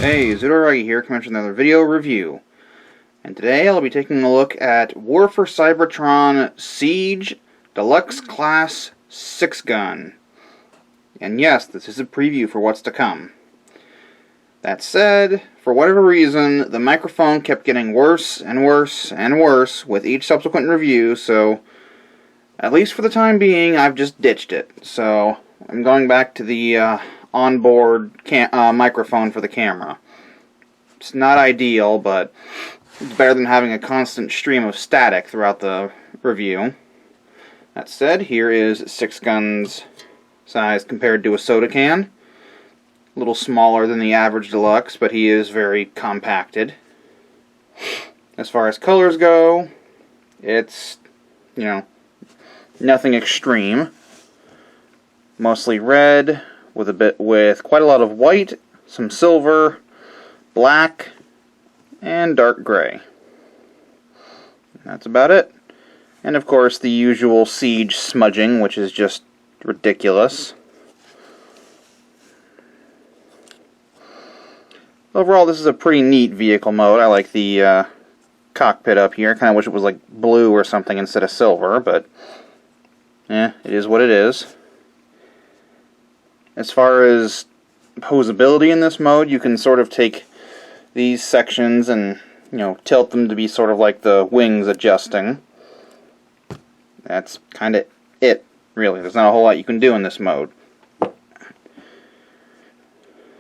Hey, Zudoragi here, coming to another video review. And today I'll be taking a look at War for Cybertron Siege Deluxe Class Sixgun. And yes, this is a preview for what's to come. That said, for whatever reason, the microphone kept getting worse and worse and worse with each subsequent review, so at least for the time being, I've just ditched it. So I'm going back to the onboard microphone for the camera. It's not ideal, but it's better than having a constant stream of static throughout the review. That said, here is Sixgun's size compared to a soda can. A little smaller than the average Deluxe, but he is very compacted. As far as colors go, it's, nothing extreme. Mostly red, with quite a lot of white, some silver, black, and dark gray. That's about it. And of course the usual siege smudging, which is just ridiculous. Overall, this is a pretty neat vehicle mode. I like the cockpit up here. I kind of wish it was like blue or something instead of silver, but it is what it is. As far as poseability in this mode, you can sort of take these sections and, tilt them to be sort of like the wings adjusting. That's kind of it, really. There's not a whole lot you can do in this mode.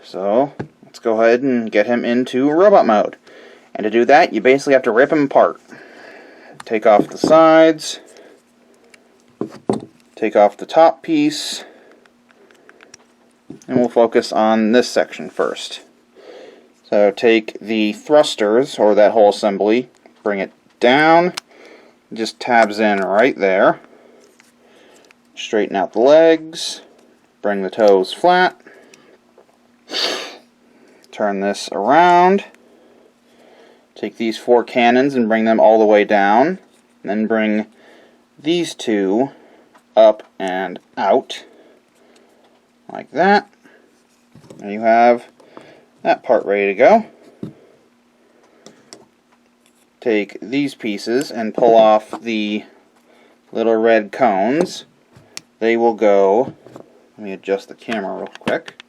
So, let's go ahead and get him into robot mode. And to do that, you basically have to rip him apart. Take off the sides, take off the top piece, and we'll focus on this section first. So take the thrusters, or that whole assembly, bring it down, it just tabs in right there. Straighten out the legs, bring the toes flat, turn this around, take these four cannons and bring them all the way down, and then bring these two up and out, like that. There you have that part ready to go. Take these pieces and pull off the little red cones. They will go, let me adjust the camera real quick.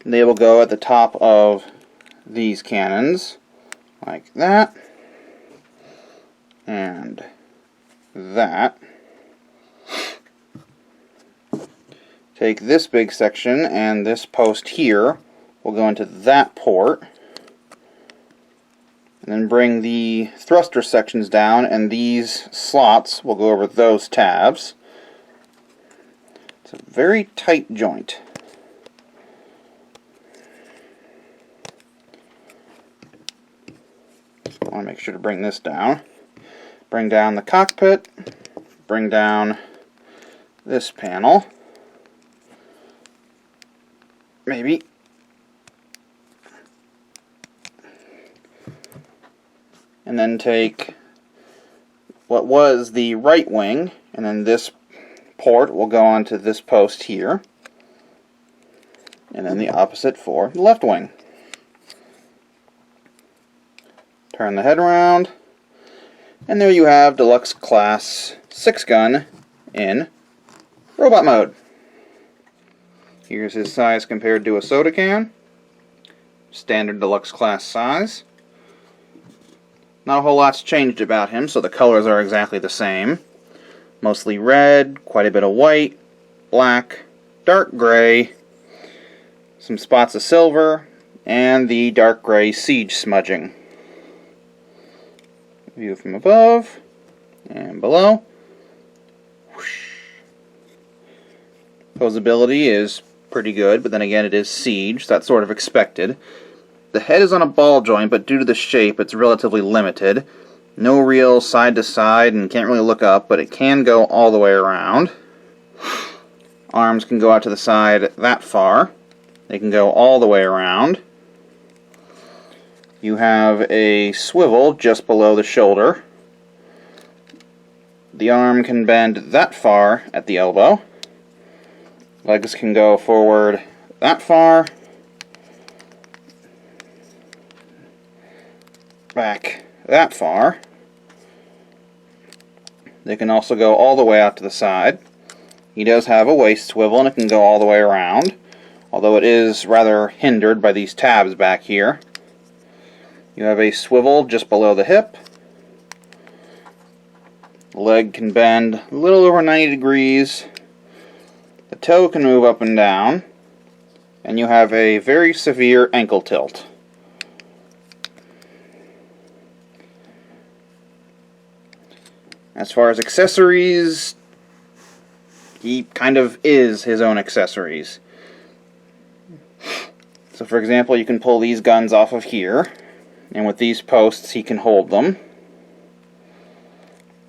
They will go at the top of these cannons, like that, and that. Take this big section and this post here will go into that port. And then bring the thruster sections down, and these slots will go over those tabs. It's a very tight joint. I want to make sure to bring this down. Bring down the cockpit. Bring down this panel. Maybe. And then take what was the right wing, and then this port will go onto this post here. And then the opposite for the left wing. Turn the head around, and there you have Deluxe Class Sixgun in robot mode. Here's his size compared to a soda can. Standard Deluxe Class size. Not a whole lot's changed about him, so the colors are exactly the same. Mostly red, quite a bit of white, black, dark gray, some spots of silver, and the dark gray siege smudging. View from above and below. Whoosh. Poseability is pretty good, but then again it is siege, so that's sort of expected. The head is on a ball joint, but due to the shape it's relatively limited. No real side to side, and can't really look up, but it can go all the way around. Arms can go out to the side that far. They can go all the way around. You have a swivel just below the shoulder. The arm can bend that far at the elbow. Legs can go forward that far, back that far. They can also go all the way out to the side. He does have a waist swivel and it can go all the way around, although it is rather hindered by these tabs back here. You have a swivel just below the hip. The leg can bend a little over 90 degrees. The toe can move up and down. And you have a very severe ankle tilt. As far as accessories, he kind of is his own accessories. So for example, you can pull these guns off of here, and with these posts he can hold them.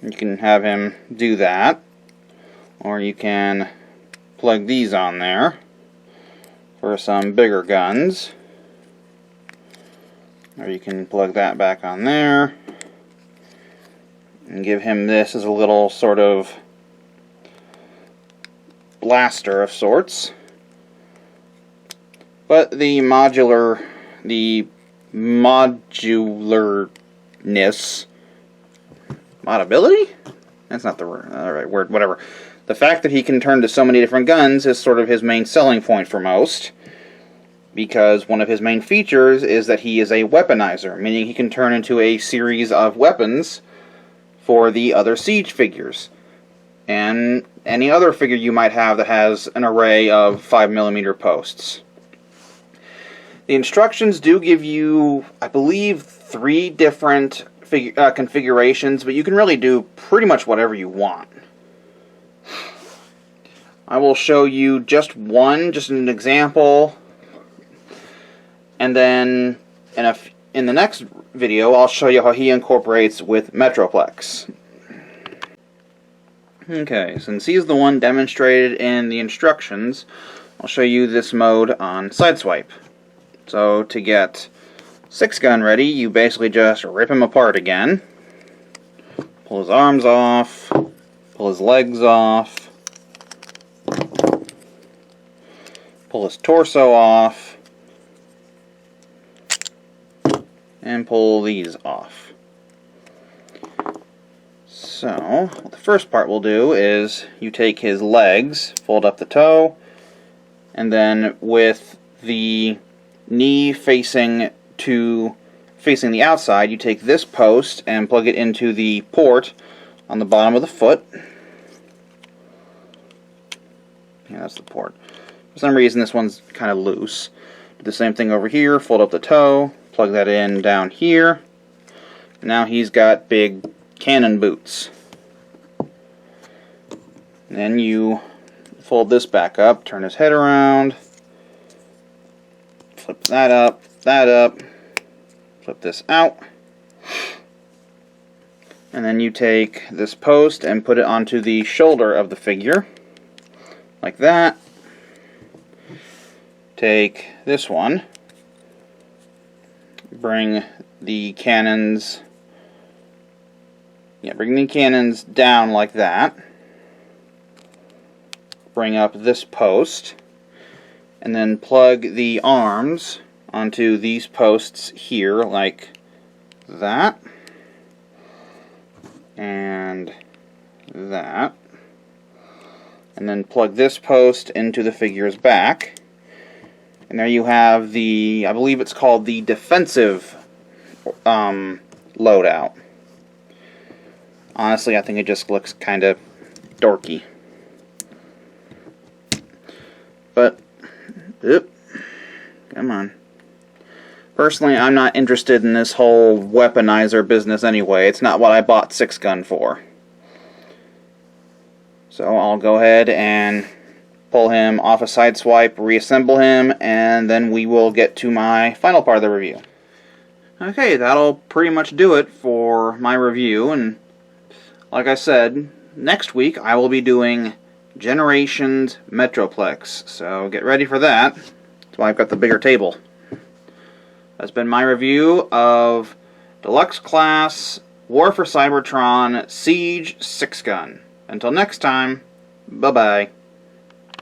You can have him do that, or you can plug these on there for some bigger guns, or you can plug that back on there and give him this as a little sort of blaster of sorts. But the modularness, modability? That's not the right word, whatever. The fact that he can turn to so many different guns is sort of his main selling point for most, because one of his main features is that he is a weaponizer, meaning he can turn into a series of weapons for the other Siege figures, and any other figure you might have that has an array of 5mm posts. The instructions do give you, I believe, 3 different configurations, but you can really do pretty much whatever you want. I will show you just one, just an example, and then in the next video I'll show you how he incorporates with Metroplex. Okay, since he's the one demonstrated in the instructions, I'll show you this mode on Sideswipe. So to get Sixgun ready, you basically just rip him apart again. Pull his arms off, pull his legs off, pull his torso off, and pull these off. So, the first part we'll do is you take his legs, fold up the toe, and then with the knee facing the outside, you take this post and plug it into the port on the bottom of the foot. Yeah, that's the port. For some reason this one's kind of loose. Do the same thing over here, fold up the toe, plug that in down here. Now he's got big cannon boots. And then you fold this back up, turn his head around, flip that up, flip this out. And then you take this post and put it onto the shoulder of the figure, like that. Take this one, bring the cannons down like that. Bring up this post, and then plug the arms onto these posts here, like that, and that. And then plug this post into the figure's back. And there you have the, I believe it's called the defensive loadout. Honestly, I think it just looks kind of dorky. But, come on. Personally, I'm not interested in this whole weaponizer business anyway. It's not what I bought Sixgun for. So I'll go ahead and pull him off a Sideswipe, reassemble him, and then we will get to my final part of the review. Okay, that'll pretty much do it for my review, and like I said, next week I will be doing Generations Metroplex, so get ready for that. That's why I've got the bigger table. That's been my review of Deluxe Class War for Cybertron Siege Sixgun. Until next time, bye-bye.